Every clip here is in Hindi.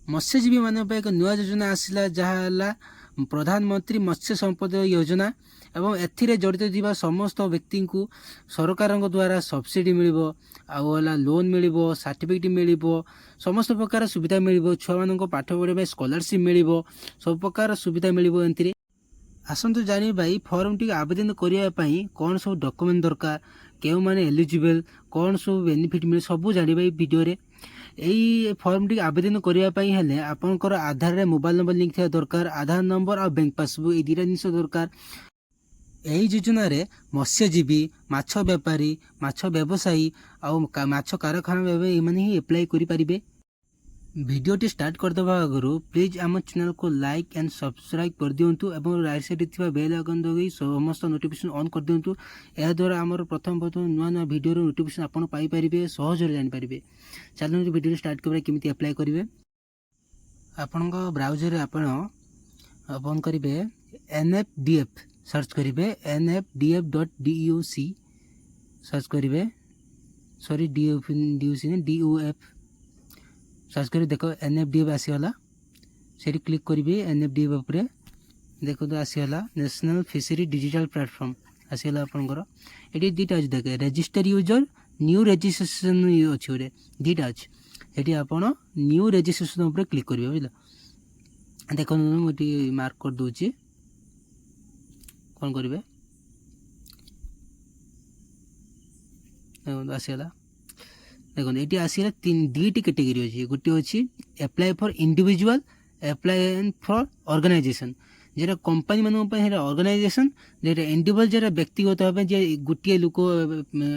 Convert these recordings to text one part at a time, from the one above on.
मत्स्यजीवी मान एक नुआ योजना आसला जहाँ प्रधानमंत्री मत्स्य संपद योजना एवं एथिरे जड़ित थिबा समस्त व्यक्ति को सरकार द्वारा सब्सिडी मिलिबो आउला लोन मिलिबो सर्टिफिकेट मिलिबो समस्त प्रकार सुविधा मिलिबो छुआ मानक पाठ पढ़ाई स्कॉलरशिप मिलिबो सब प्रकार सुविधा मिलिबो एंतिरे आसतु जानी भाई फॉर्म टी आवेदन करने कौन सब डॉक्यूमेंट दरकार क्यों माने एलिजिबल कौन सब बेनिफिट मिले सब जानी भाई वीडियो रे यही फॉर्म टी आवेदन करने आपंकर आधार रे मोबाइल नंबर लिंक थी दरकार आधार नंबर और बैंक पासबुक ये दुटा जिन दरकार यही योजना रे मत्स्यजीवी माछ बेपारी माछ व्यवसायी आ माछ कारखाना ये एप्लाई करें भिडियोटी स्टार्ट करदेवा आगु प्लीज आम चैनल को लाइक एंड सब्सक्राइब कर दिंतु और राइट साइड थी बेल आइकन दबाई समस्त नोटिफिकेशन ऑन कर दिंतु यह द्वारा आमर प्रथम प्रथम नुआ नुआ वीडियो नोटिफिकेशन आपन पाई परिबे सहज जानिपारे। चलो वीडियो स्टार्ट करबा केमिति अप्लाई करेंगे आपण ब्राउजर आपण ओपन करेंगे NFDF सर्च करेंगे NFDF.DUC सर्च करेंगे सॉरी DUF सर्च कर देख NFDF आसीगला से क्लिक करेंगे NFDF उपर देखो तो आसीगला नेशनल फिशरी डिजिटल प्लेटफॉर्म आसीगला आपंकर ये दुटा अच्छे देखे रजिस्टर यूजर न्यू रजिस्ट्रेशन अच्छे गोटे दुटा अच्छे ये आप न्यू रजिस्ट्रेशन उपर क्लिक करेंगे बुझल देखो मुझे मार्क कर दूची कौन करेंगे आसीगला देखो ये आसला दुईटी कैटेगरी अच्छी गोटे अच्छी apply for individual apply for organisation जेटा कंपनी मान ऑर्गेनाइजेशन जेटा इंडिविजुअल जेटा व्यक्तिगत भाव जे गोटे लोक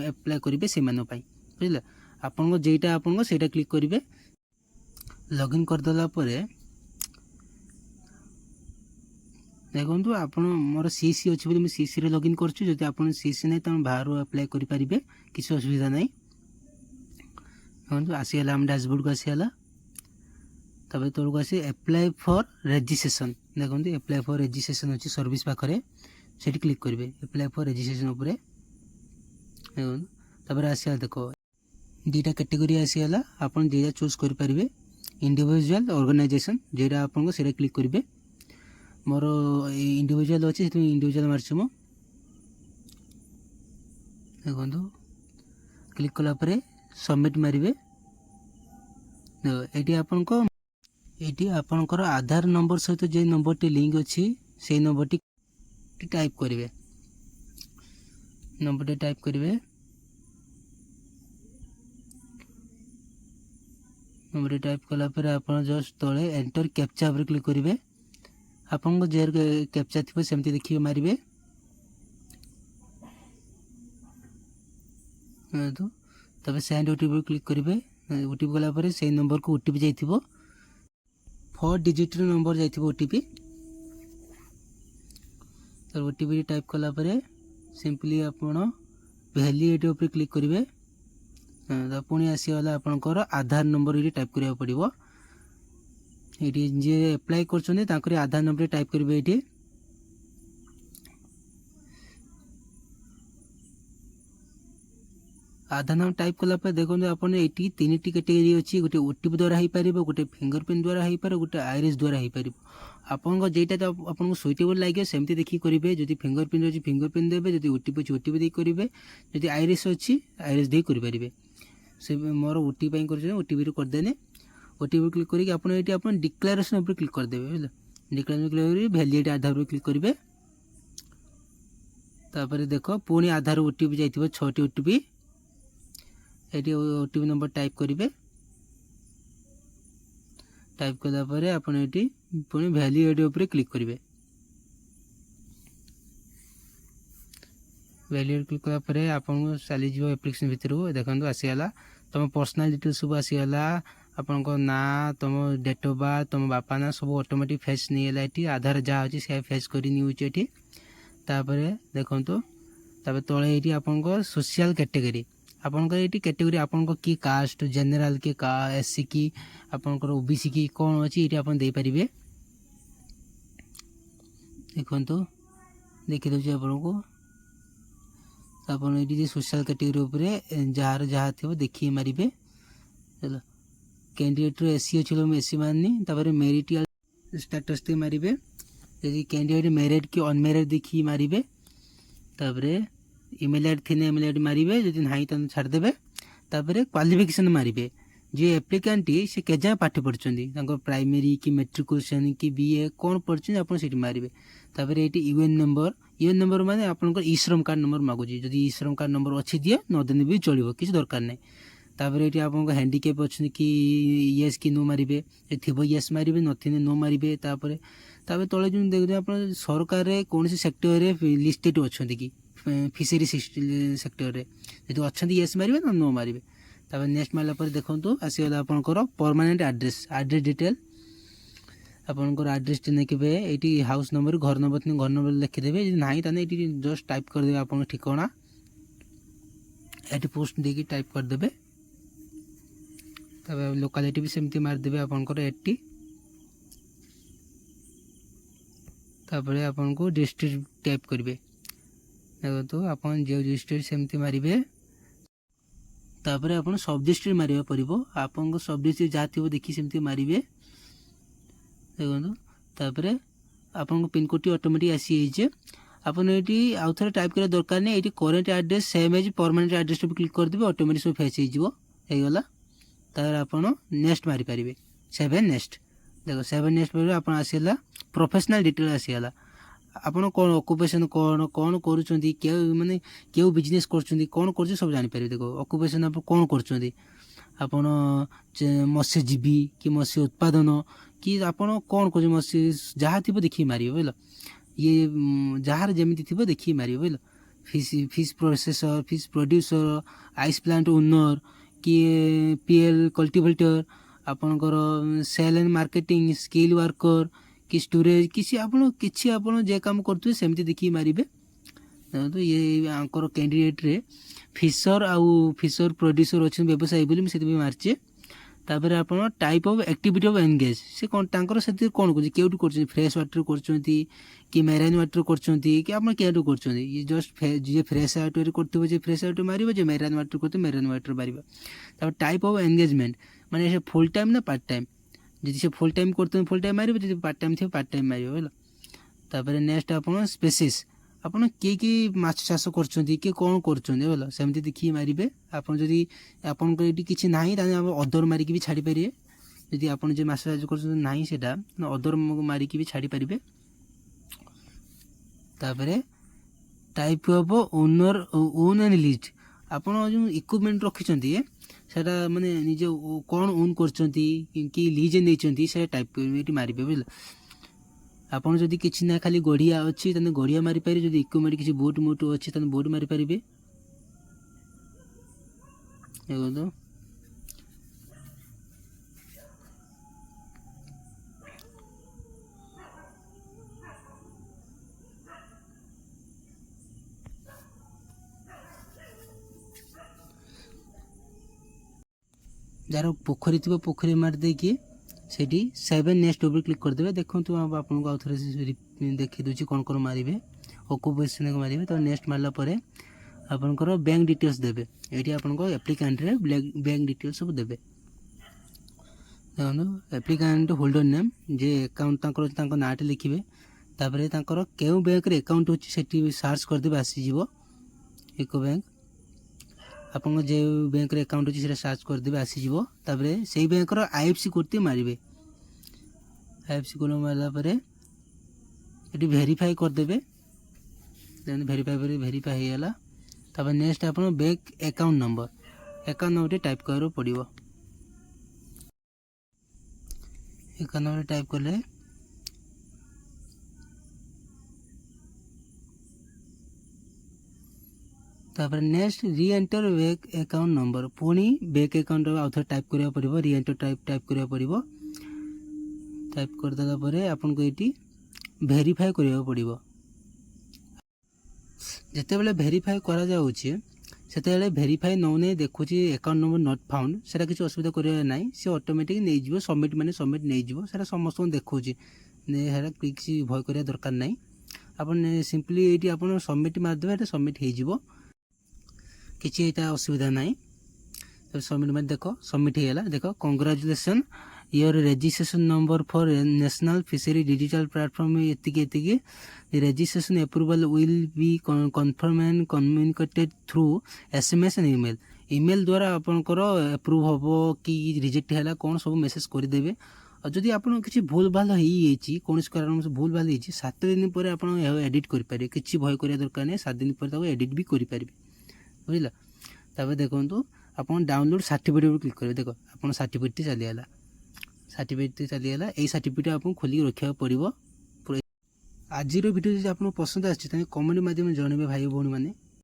एप्लाई करेंगे से बुझे आपन जेटा आपन से क्लिक करेंगे लॉगिन करदेला देखो आप मोर CC अच्छे मुझे CC रे लॉगिन कर CC नहीं तो बाहर अप्लाई करेंगे किसी असुविधा नहीं आसीगला आम डैशबोर्ड को आसीगला तब तौर को आसी एप्लाई फॉर रजिस्ट्रेशन देखो एप्लाई फॉर रजिस्ट्रेशन अच्छी सर्विस पाखे से क्लिक करेंगे एप्लाई फॉर रजिस्ट्रेशन उपर तब आसीगला देखो दुटा कैटेगरी आसीगला आप जेटा चूज करेंगे इंडिविजुअल ऑर्गेनाइजेशन जेटा आपको से क्लिक करेंगे मोर इंडिविजुअल अच्छे इंडिविजुअल मार्च मो देखो क्लिक कलापर सबमिट मारे ये आपणकर आधार नंबर सहित जो नंबर टी लिंक अच्छी से नंबर टी टाइप करेंगे नंबर टी टाइप करेंगे नंबर टी टाइप कलापर आप जस्ट तले एंटर कैप्चा पर क्लिक करेंगे आपन जे कैप्चा थी सेमती देखिए मारे तब सेंड OTP क्लिक करेंगे OTP गलापर से नंबर को OTP जाइए 4 डिजिट नंबर जाइए OTP तो OTP टाइप कलापर सिंपली आपड़ वैलिडिटी उपर क्लिक करेंगे तो पुणी आसीगला आपंकर आधार नंबर ये टाइप करा पड़ो ये जी एप्लाई कर आधार नंबर टाइप करेंगे ये आधार नंबर टाइप कलापर देखो आपन ये तीन कैटेगरी अच्छी गोटे OTP द्वारा हो पार गोटे फिंगरप्रिंट द्वारा हो पार गोटे आईरिस द्वारा हो पार आपन जेटा तो आपको सुइटेबल लगे सेमती देखिए करेंगे जब फिंगरप्रिंट अच्छी फिंगरप्रिंट देवे जब OTP अच्छी OTP दे करेंगे जब आईरिस अच्छी आईरिस दे करेंगे से मोर OTP OTP करदेने OTP क्लिक करके आप डिक्लेरेशन उपर क्लिक करदेवे बुझे डिक्लेरेशन क्लिक करेंगे वैलिडिटी आधार पर क्लिक करेंगे तापर देख पुणी आधार OTP जाइए 6टी OTP ये OTP नंबर टाइप करेंगे टाइप कलापर आप पुणी वैलिडिटी उपर क्लिक करेंगे वैलिडिटी क्लिक कलापर आपको चली जाव एप्लिकेशन भितर देखो आसीगला तुम पर्सनल डिटेल्स सब आसीगला आपण ना तुम डेट ऑफ बर्थ तुम बापा ना सब ऑटोमेटिक फेस नहीं ये आधार जहाँ अच्छी से फेस कर ये देखो तब तले ये आपन सोशल कैटेगरी आपंकर ये कैटेगरी आपन की कास्ट जेनेराल की SC की आपंकर OBC की कौन अच्छी ये आप पारे देखो देखीदे आपको आप सोशल कैटेगरी उपर जार जहाँ थी देखिए मारे कैंडिडेट एसी अच्छे एसी मारनी तापर मेरिटियल स्टेटस टे मारिबे यदि कैंडिडेट मैरिड कि अनमैरिड देखी मारिबे तापर इमेल आईडी थिने इमेल आईडी मारिबे यदि नाही त छाड़ देबे तापर क्वालिफिकेशन मारिबे जे एप्लिकेंट से के जाए पाठ पढ़ुଛନ୍ତି प्राइमरी कि मेट्रिकुलेशन कि बीए कौन पढ़ुଛନ୍ତି आप मारिबे तापर ये यूएन नंबर माने आपनकर ई श्रम कार्ड नंबर मागुची जदि ई श्रम कार्ड नंबर अच्छी दिए न देने भी चलिबो किसी दरकार नहीं तापर ये आपन हैंडिकैप अच्छे कि येस कि नो मारिबे थी येस मारिबे नथिने नो मारिबे तापर तापर तले जो देखते आप सरकार कौन सेक्टर रे लिस्टेड अच्छा कि फिशरी सेक्टर रे यदि अच्छा येस मारिबे ना नो मारिबे तापर नेक्स्ट मारला पर देखो आसीगला आपनकर परमानेंट एड्रेस डिटेल आपनकर एड्रेस टे लिखिबे एटी हाउस नंबर घर नंबर लिखिदेवे यदि नाही ताने एटी जस्ट टाइप कर देबे आपन ठिकाना एटी पोस्ट देकी टाइप कर देबे तब लोकालिटी भी सेमती मार देबे आपनकर 80 तापर आपन को डिस्ट्रिक्ट टाइप करिवे देखो तो आपन जे डिस्ट्रिक्ट सेमती मारिबे तापर आपन सब डिस्ट्रिक्ट मारिबा परिबो आपन को सब डिस्ट्रिक्ट जाथिबो देखि सेमती मारिबे देखो तापर आपन को पिन कोड टी ऑटोमेटिक आसी जे आपन एटी आउ थरे टाइप करे दरकार नै एटी current address same as permanent address पे क्लिक कर देबे ऑटोमेटिक सब फेच हे जिवो हे गला तार आपन नेक्स्ट मारि परिबे 7 नेक्स्ट देखो 7 नेक्स्ट पर आपन आसीला प्रोफेशनल डिटेल आसीला आपन कोन ऑक्युपेशन कोन कोन करूचंदी के माने केउ बिजनेस करचंदी कोन करछ सब जानि परिबे देखो ऑक्युपेशन आप कोन करचंदी आपन मत्स्यजीवी कि मत्स्य उत्पादन कि आपन कोन कर मत्स्य जहाँ थी देखिए मारिबे बोल ये जार जमी थी देखिए मारिबे बोल fish processor fish producer ice plant owner कि पीएल कल्टिवेटर आपनकर sale and marketing skill worker कि स्टोरेज किसी आपन किछि आपन जे काम करथु सेमति देखि मारिबे तो ये आंकर कैंडिडेट रे फिशर आउ फिशर प्रोड्यूसर अछि व्यवसाय बोली मैं सेति मारचे तापर आपन type of activity of engage से कोन तांकर सेति कोन कोछि केउटु करछि फ्रेश वाटर करछंती कि मेराइन वाटर करछंती कि आपन केउटु करछंती ये जस्ट जे फ्रेश वाटर करथिबो जे फ्रेश वाटर मारिबो जे मेराइन वाटर करथिबो मेराइन वाटर मारिबो तापर टाइप ऑफ एंगेजमेंट माने से फुल टाइम ना पार्ट टाइम यदि से फुल टाइम करते फुल टाइम मारिबो यदि पार्ट टाइम थे पार्ट टाइम मारिबो बोला तापर नेक्स्ट आपन स्पेसिस आपन के माछ चाष करछंती के कोन करछंती बोला सेमति देखि मारिबे आपन जदि आपन को एटी किछि नाही ताने हम अदर मारि के भी छाडी परिबे यदि आपन जे माछ चाष करछंती नाही सेटा अदर मारि के भी छाडी परिबे तापर type of owner own and lease आपन जो इक्विपमेंट रखिछंती सेटा माने निजे कोन ओन करछंती कि लीज नेछंती से टाइप एटी मारिबे बोला आपन जदि किछि ना खाली गड़िया अछि तने गड़िया मारि पारि जदि इक्विपमेंट किछि बोट मोटो अछि तने बोट मारि परिबे एगो तो जार पोखरी थी पोखरी मार देकी सेठी 7 नेक्स्ट डबल क्लिक कर देबे देखो तो आपन को आउथरे देखि दोची कोन कोन मारिबे ऑक्युपेशन को मारिबे तो नेक्स्ट मारला परे आपन को बैंक डिटेल्स देबे एठी आपन को एप्लिकेंट रे बैंक डिटेल्स सब देबे देखो एप्लिकेंट होल्डर नेम जे अकाउंट तांकर तांको नाट लिखिबे तापरे तांकर केउ बैंक रे अकाउंट होची सेठी सर्च कर देबे आसी जीवो एको बैंक आपन जे बैंक रे अकाउंट अछि से सर्च कर देबे आसी जीवो तापरे सेही बैंक रो आईएफसी कोड मारिबे आईएफसी कोड मारला परे एटी वेरीफाई कर देबे देन वेरीफाई पर वेरीफाई हे गेला तापर नेक्स्ट आपन बैंक अकाउंट नंबर टाइप करो पड़िबो अकाउंट नंबर टाइप करले तापर नेक्स्ट री एंटर बैंक अकाउंट नंबर पुणी बैंक अकाउंट आउथर टाइप करिया पड़िबो री एंटर टाइप करिया पड़िबो टाइप कर देला परे आपन को एटी वेरीफाई करिया पड़िबो जते बेले वेरीफाई करा जाउछि सेते बेले वेरीफाई नौने देखुछि अकाउंट नंबर नॉट फाउंड सेटा किछ असुविधा करिया नाही से ऑटोमेटिक नै जिवो सबमिट माने सबमिट नै जिवो सेटा समस्त देखुछि ने हेरा किछि भय करिया दरकार नाही आपन सिंपली एटी आपन सबमिट मार देबे एटा सबमिट हे जिवो किछि एटा असुविधा नाही सबमिट में देख सबमिट होगा देख congratulation your registration number for national fishery digital platform एति registration approval will be confirmed and communicated through SMS and email email द्वारा आपंकर अप्रूव हम कि रिजेक्ट है कौन सब मेसेज करदे और जदि आप किसी भूल भाल हो कौन कारण से भूल भाल हो 7 दिन पर आप एडिट करेंगे किसी भय करा दरकार नहीं 7 दिन पर एडिट भी करेंगे बुझल तापर देखो आप डाउनलोड सर्टिफिकेट क्लिक करेंगे देख आप सर्टिफिकेट चलीगला सर्टिफिकेट चलीगला यही सर्टिफिकेट आपको खोलिक रखा पड़ो आज वीडियो जो आपको पसंद आए कमेंट माध्यम जनइबे भाई भौणी मैंने